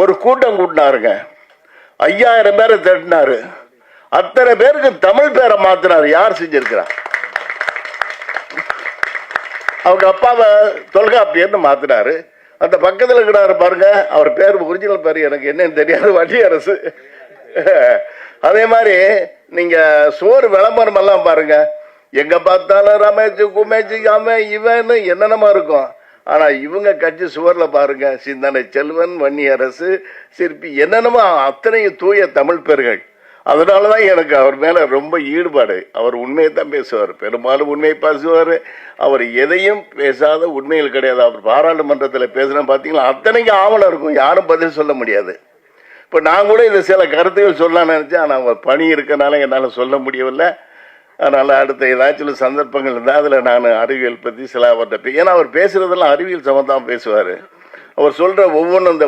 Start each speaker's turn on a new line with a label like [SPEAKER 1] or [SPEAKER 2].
[SPEAKER 1] ஒரு கூட்டம் கூட்டினாருங்க. 5000 பேரை திரட்டினாரு. அத்தனை பேருக்கு தமிழ் பேரை மாத்தினாரு. யார் செஞ்சிருக்கிறா? அவங்க அப்பாவை தொல்காப்பியர்னு மாத்தினாரு. அந்த பக்கத்தில் இருக்கிறாரு பாருங்க, அவர் பேர் ஒரிஜினல் பேர் எனக்கு என்னன்னு தெரியாது, வன்னியரசு. அதே மாதிரி நீங்க சோறு விளம்பரம் எல்லாம் பாருங்க, எங்க பார்த்தாலும் ரமேஷ் குமேஷ் இவன் என்னென்னமா இருக்கும். ஆனா இவங்க கட்சி சுவர்ல பாருங்க, சிந்தனை செல்வன், வன்னியரசு, சிற்பி, என்னென்னமோ அத்தனையும் தூய தமிழ் பேர்கள். அதனாலதான் எனக்கு அவர் மேல ரொம்ப ஈடுபாடு. அவர் உண்மையை தான் பேசுவார், பெரும்பாலும் உண்மையை பேசுவார். அவர் எதையும் பேசாத உண்மைகள் கிடையாது. அவர் பாராளுமன்றத்தில் பேசுனா பார்த்தீங்களா, அத்தனைக்கும் ஆவணம் இருக்கும், யாரும் பதில் சொல்ல முடியாது. இப்போ நான் கூட இந்த சில கருத்துக்கள் சொல்லலாம்னு நினைச்சேன், ஆனால் அவர் பணி இருக்கனால என்னால் சொல்ல முடியவில்லை. அதனால் அடுத்த ஏதாச்சும் சந்தர்ப்பங்கள் இருந்தால் அதில் நான் அறிவியல் பற்றி சில அவர்கிட்ட, ஏன்னா அவர் பேசுறதெல்லாம் அறிவியல் சம்பந்தமாக பேசுவார். அவர் சொல்கிற ஒவ்வொன்றும் இந்த